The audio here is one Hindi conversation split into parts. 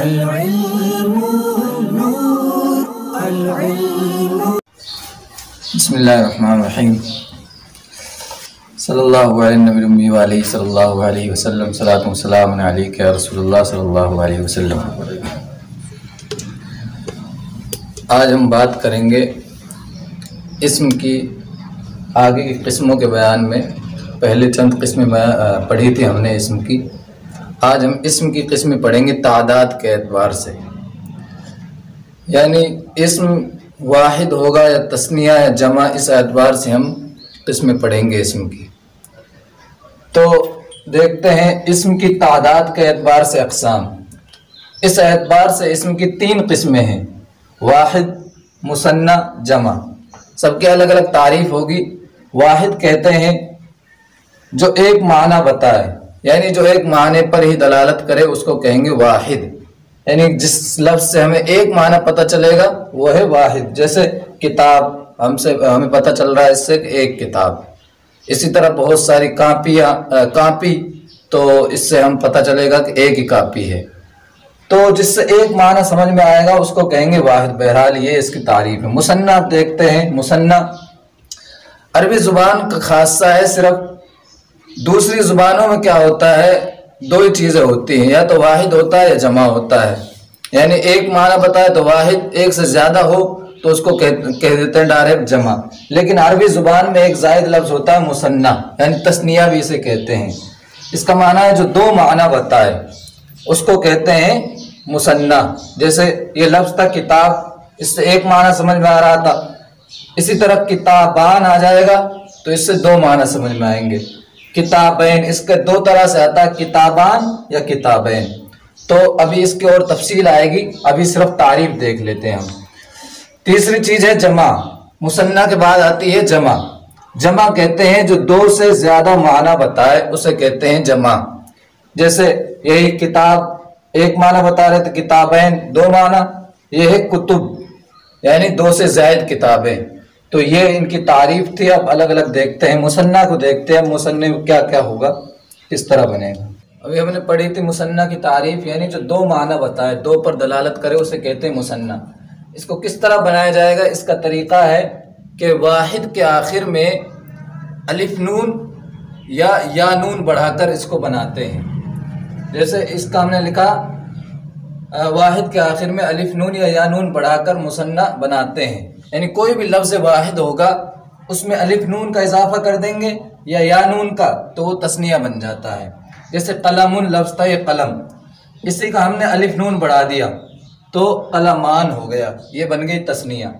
बिस्मिल्लाहिर्रहमानिर्रहीम। सल्लल्लाहु अलैहि वसल्लम सलातु वस्सलामु अलैका या रसूलुल्लाह सल्लल्लाहु अलैहि वसल्लम। आज हम बात करेंगे इस्म की। आगे की किस्मों के बयान में पहले चंद किस्में पढ़ी थी हमने इस्म की। आज हम इस्म की किस्में पढ़ेंगे तादाद के एतबार से, यानी इस्म वाहिद होगा या तस्निया या जमा, इस एतबार से हम किस्में पढ़ेंगे इस्म की। तो देखते हैं इस्म की तादाद के एतबार से अक़साम। इस एतबार से इस्म की तीन किस्में हैं, वाहिद, मुसन्ना, जमा। सबके अलग अलग तारीफ होगी। वाहिद कहते हैं जो एक माना बताए, यानी जो एक माने पर ही दलालत करे उसको कहेंगे वाहिद, यानी जिस लफ्ज से हमें एक माना पता चलेगा वो है वाहिद। जैसे किताब, हमें पता चल रहा है इससे एक किताब। इसी तरह बहुत सारी कापी, तो इससे हम पता चलेगा कि एक ही कापी है। तो जिससे एक माना समझ में आएगा उसको कहेंगे वाहिद। बहरहाल ये इसकी तारीफ है। मुसन्ना देखते हैं। मुसन्ना अरबी जुबान का खासा है। सिर्फ दूसरी जुबानों में क्या होता है, दो ही चीजें होती हैं, या तो वाहिद होता है या जमा होता है। यानी एक माना बताए तो वाहिद, एक से ज्यादा हो तो उसको कह देते हैं डायरेक्ट जमा। लेकिन अरबी जुबान में एक जायद लफ्ज होता है मुसन्ना, यानी तस्निया भी इसे कहते हैं। इसका माना है जो दो माना बताए उसको कहते हैं मुसन्ना। जैसे ये लफ्ज था किताब, इससे एक माना समझ में आ रहा था। इसी तरह किताबान आ जाएगा तो इससे दो माना समझ में आएंगे। किताबैन, इसके दो तरह से आता है, किताबान या किताबैन। तो अभी इसकी और तफसील आएगी, अभी सिर्फ तारीफ देख लेते हैं हम। तीसरी चीज है जमा। मुसन्ना के बाद आती है जमा। जमा कहते हैं जो दो से ज्यादा माना बताए उसे कहते हैं जमा। जैसे यही किताब एक माना बता रहे थे, किताबैन दो माना, यह है कुतुब, यानी दो से ज्यादा किताबें। तो ये इनकी तारीफ थी। अब अलग अलग देखते हैं। मुसन्ना को देखते हैं, मुसन्ने में क्या क्या होगा, किस तरह बनेगा। अभी हमने पढ़ी थी मुसन्ना की तारीफ, यानी जो दो माना बताए, दो पर दलालत करे उसे कहते हैं मुसन्ना। इसको किस तरह बनाया जाएगा, इसका तरीका है कि वाहिद के आखिर में अलिफ नून या नून बढ़ाकर इसको बनाते हैं। जैसे इसका हमने लिखा वाहिद के आखिर में अलिफ नून या नून बढ़ाकर मुसन्ना बनाते हैं। यानी कोई भी लफ्ज वाहिद होगा उसमें अलिफ नून का इजाफा कर देंगे या नून का, तो वो तस्निया बन जाता है। जैसे कलमुन लफ्ज था, ये कलम, इसी का हमने अलिफ नून बढ़ा दिया तो कलमान हो गया, ये बन गई तस्निया।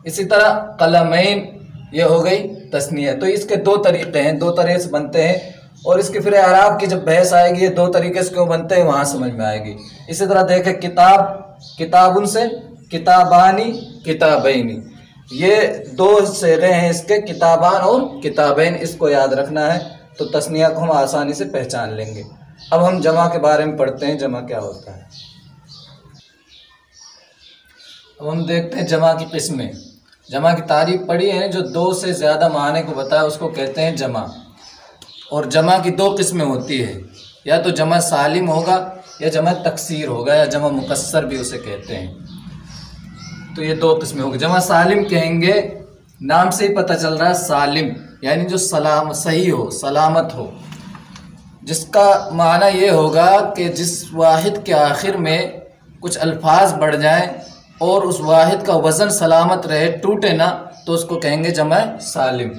इसी तरह कलमैन, ये हो गई तस्निया। तो इसके दो तरीके हैं, दो तरह से बनते हैं। और इसके फिर आराब की जब बहस आएगी, ये दो तरीके से क्यों बनते हैं वहां समझ में आएगी। इसी तरह देखें किताब, किताबुन से किताबानी, किताबैनी, ये दो सेगे हैं इसके, किताबान और किताबैन। इसको याद रखना है तो तस्निया को हम आसानी से पहचान लेंगे। अब हम जमा के बारे में पढ़ते हैं, जमा क्या होता है। अब हम देखते हैं जमा की किस्में। जमा की तारीफ पढ़ी है, जो दो से ज्यादा माने को बताया उसको कहते हैं जमा। और जमा की दो किस्में होती है, या तो जमा सालिम होगा या जमा तकसीर होगा, या जमा मुकस्सर भी उसे कहते हैं। तो ये दो किस्में होगी। जमा सालिम कहेंगे, नाम से ही पता चल रहा है सालिम, यानी जो सही हो, सलामत हो। जिसका माना ये होगा कि जिस वाहिद के आखिर में कुछ अल्फाज बढ़ जाएं और उस वाहिद का वज़न सलामत रहे, टूटे ना, तो उसको कहेंगे जमा सालिम।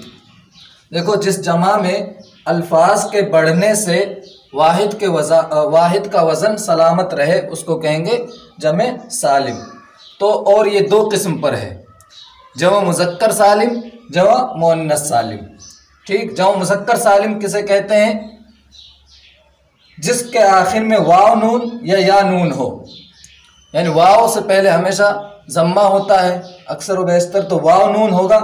देखो, जिस जमा में अल्फाज के बढ़ने से वाहिद का वज़न सलामत रहे उसको कहेंगे जमा सालिम। तो और ये दो किस्म पर है, जमा मुज़क्कर सालिम, जमा मुअन्नस सालिम। ठीक, जमा मुज़क्कर सालिम किसे कहते हैं, जिसके आखिर में वाव नून या नून हो। यानी वाव से पहले हमेशा जम्मा होता है, अक्सर व बेशतर तो वाव नून होगा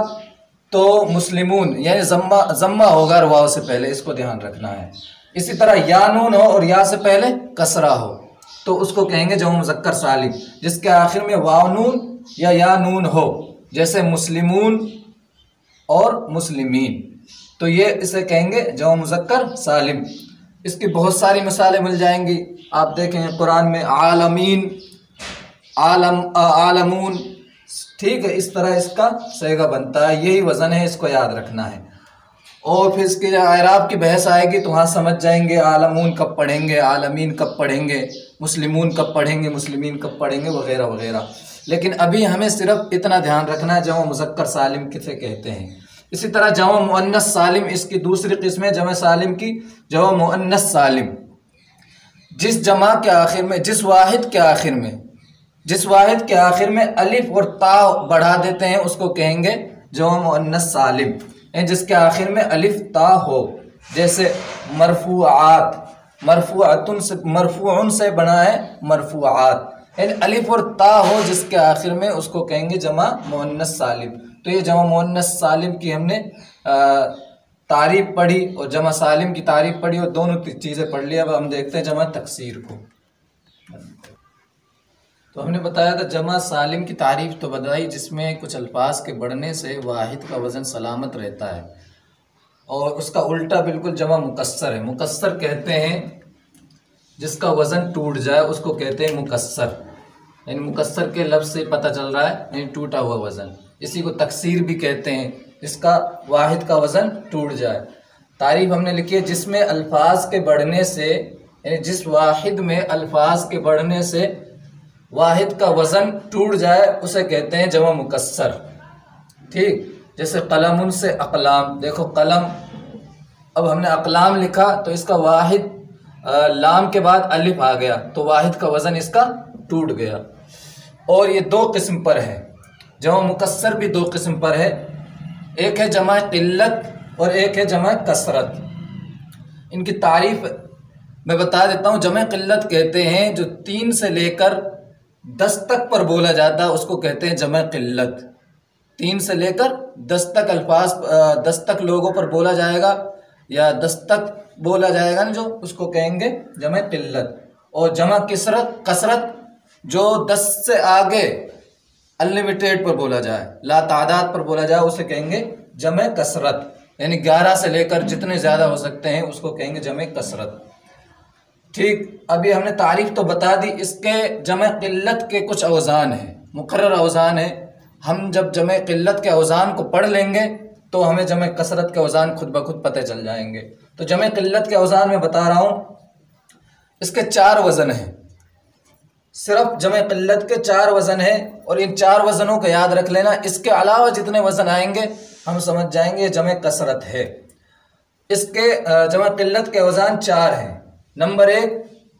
तो मुस्लिमून, यानी जम्मा होगा वाव से पहले, इसको ध्यान रखना है। इसी तरह या नून हो और या से पहले कसरा हो तो उसको कहेंगे जमा मुज़क्कर सालिम, जिसके आखिर में वाव नून या नून हो, जैसे मुस्लिमून और मुस्लिमीन। तो ये इसे कहेंगे जमा मुज़क्कर सालिम। इसकी बहुत सारी मिसालें मिल जाएंगी। आप देखें कुरान में आलमीन आलमून, ठीक है। इस तरह इसका सेगा बनता है, यही वज़न है, इसको याद रखना है। और फिर इसके एराब की बहस आएगी तो वहाँ समझ जाएंगे आलमून कब पढ़ेंगे, आलमीन कब पढ़ेंगे, मुस्लिमून कब पढ़ेंगे, मुस्लिमीन कब पढ़ेंगे, वगैरह वगैरह। लेकिन अभी हमें सिर्फ इतना ध्यान रखना है जमा मुज़क्कर सालिम किसे कहते हैं। इसी तरह जमा मुअन्नस सालिम, इसकी दूसरी किस्म है जमा सालिम की, जमा मुअन्नस सालिम। जिस जमा के आखिर में, जिस वाहिद के आखिर में अलिफ और ता बढ़ा देते हैं उसको कहेंगे जमा मुअन्नस सालिम, जिसके आखिर में अलिफ ता हो। जैसे मरफूआत, मरफूउन से बना है मरफूआत, यानी अलिफ और ता हो जिसके आखिर में, उसको कहेंगे जमा मुअन्नस सालिम। तो ये जमा मुअन्नस सालिम की हमने तारीफ पढ़ी और जमा सालिम की तारीफ पढ़ी और दोनों चीज़ें पढ़ ली। अब हम देखते हैं जमा तकसीर को। तो हमने बताया था जमा सालिम की तारीफ तो बताई, जिसमें कुछ अल्फाज के बढ़ने से वाहिद का वज़न सलामत रहता है, और उसका उल्टा बिल्कुल जमा मुकस्सर है। मुकस्सर कहते हैं जिसका वज़न टूट जाए, उसको कहते हैं मुकस्सर। यानी मुकस्सर के लफ्ज़ से पता चल रहा है यानी टूटा हुआ वज़न। इसी को तकसीर भी कहते हैं, जिसका वाहिद का वज़न टूट जाए। तारीफ हमने लिखी है जिसमें अल्फाज के बढ़ने से, यानी जिस वाहिद में अल्फाज के बढ़ने से वाहिद का वज़न टूट जाए उसे कहते हैं जमा मुकस्सर, ठीक। जैसे कलमुन से अकलाम, देखो कलम, अब हमने अकलाम लिखा तो इसका वाहिद लाम के बाद अलिफ आ गया तो वाहिद का वज़न इसका टूट गया। और ये दो किस्म पर है, जमा मुकस्सर भी दो किस्म पर है, एक है जमा क़िल्लत और एक है जमा कसरत। इनकी तारीफ मैं बता देता हूँ। जमा क़िल्लत कहते हैं जो 3 से लेकर 10 तक पर बोला जाता है उसको कहते हैं जमा क़िल्लत। 3 से लेकर 10 तक अल्फाज, 10 तक लोगों पर बोला जाएगा या 10 तक बोला जाएगा ना, जो उसको कहेंगे जमा क़िल्लत। और जमा कसरत जो 10 से आगे अनलिमिटेड पर बोला जाए, ला तादाद पर बोला जाए, उसे कहेंगे जमा कसरत। यानी 11 से लेकर जितने ज़्यादा हो सकते हैं उसको कहेंगे जमा कसरत, ठीक। अभी हमने तारीफ तो बता दी। इसके जमा क़िल्लत के कुछ औज़ान हैं, मुकर्रर औज़ान है। हम जब जमा क़िल्लत के औज़ान को पढ़ लेंगे तो हमें जमा कसरत के औज़ान खुद ब खुद पता चल जाएंगे। तो जमा क़िल्लत के औज़ान में बता रहा हूँ, इसके 4 वज़न हैं। सिर्फ जमा क़िल्लत के 4 वज़न हैं और इन 4 वज़नों को याद रख लेना। इसके अलावा जितने वज़न आएंगे हम समझ जाएंगे जमा कसरत है। इसके जमा क़िल्लत के औज़ान 4 हैं। नंबर 1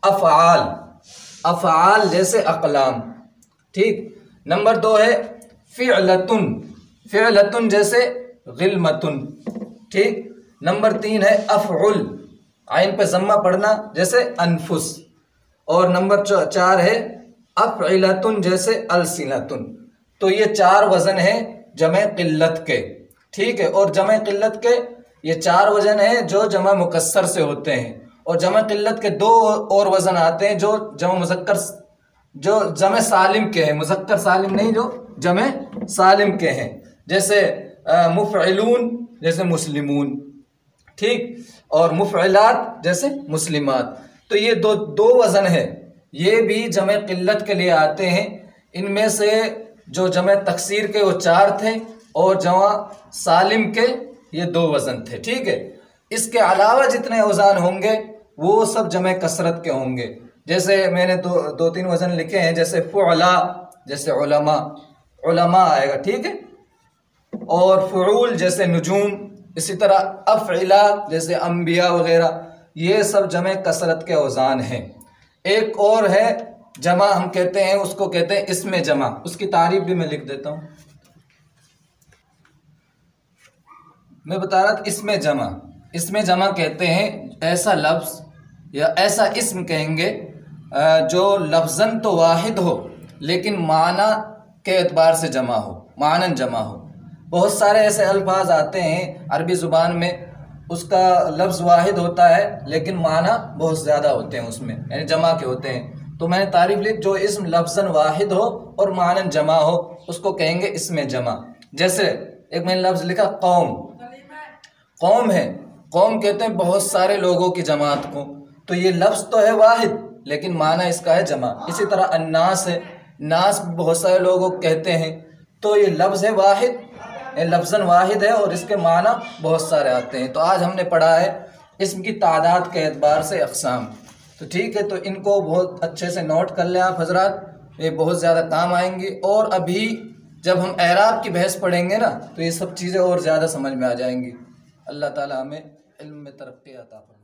अफ़आल, अफ़आल जैसे अक़लाम, ठीक। नंबर 2 है फ़िअलतुन, फ़िअलतुन जैसे ग़िल्मतुन, ठीक। नंबर 3 है अफ़उल, आइन पे ज़म्मा पढ़ना जैसे अनफुस। और नंबर 4 है अफ़इलतुन जैसे अलसिनतुन। तो ये 4 वज़न हैं जमा क़िल्लत के, ठीक है। और जमा क़िल्लत के ये 4 वज़न हैं जो जमा मुकस्सर से होते हैं। और जमा क़िल्लत के 2 और वज़न आते हैं जो जमा मुज़क्कर, जो जमा सालिम के हैं, मुज़क्कर सालिम नहीं, जो जमा सालिम के हैं। जैसे मुफ़इलून जैसे मुस्लिमून, ठीक। और मुफ़इलात जैसे मुस्लिमात। तो ये दो वज़न है, ये भी जमा क़िल्लत के लिए आते हैं। इनमें से जो जमा तकसीर के वो 4 थे और जमा सालिम के ये 2 वज़न थे, ठीक है। इसके अलावा जितने औज़ान होंगे वो सब जमा कसरत के होंगे। जैसे मैंने 2-3 वज़न लिखे हैं, जैसे फ़ुअला जैसे उलमा, उलमा आएगा, ठीक है। और फ़ुऊल जैसे नुजूम, इसी तरह अफ़इला जैसे अम्बिया वगैरह, ये सब जमा कसरत के औज़ान हैं। एक और है जमा, हम कहते हैं उसको कहते हैं इसमें जमा, उसकी तारीफ भी मैं लिख देता हूँ। मैं बता रहा था इसमें जमा कहते हैं ऐसा लफ्ज़ या ऐसा इस्म कहेंगे जो लफ्ज़न तो वाहिद हो लेकिन माना के एतबार से जमा हो, मानन जमा हो। बहुत सारे ऐसे अल्फाज आते हैं अरबी ज़ुबान में, उसका लफ्ज़ वाहिद होता है लेकिन माना बहुत ज़्यादा होते हैं उसमें, यानी जमा के होते हैं। तो मैंने तारीफ लिख, जो इस्म लफ्ज़न वाहिद हो और मानन जमा हो उसको कहेंगे इसमें जमा। जैसे एक मैंने लफ्ज़ लिखा कौम, कौम है, कौम कहते हैं बहुत सारे लोगों की जमात को। तो ये लफ्ज़ तो है वाहिद लेकिन माना इसका है जमा। इसी तरह अन्नास है, नास बहुत सारे लोग कहते हैं। तो ये लफ्ज़ है वाहिद, लफ्ज़न वाहिद है और इसके माना बहुत सारे आते हैं। तो आज हमने पढ़ा है इस्म की तादाद के एतबार से अक़साम। तो ठीक है, तो इनको बहुत अच्छे से नोट कर लें आप हजरात, ये बहुत ज़्यादा काम आएंगी। और अभी जब हम एराब की बहस पढ़ेंगे ना, तो ये सब चीज़ें और ज़्यादा समझ में आ जाएंगी। अल्लाह ताला हमें इल्म में तरक्की अता फरमाए।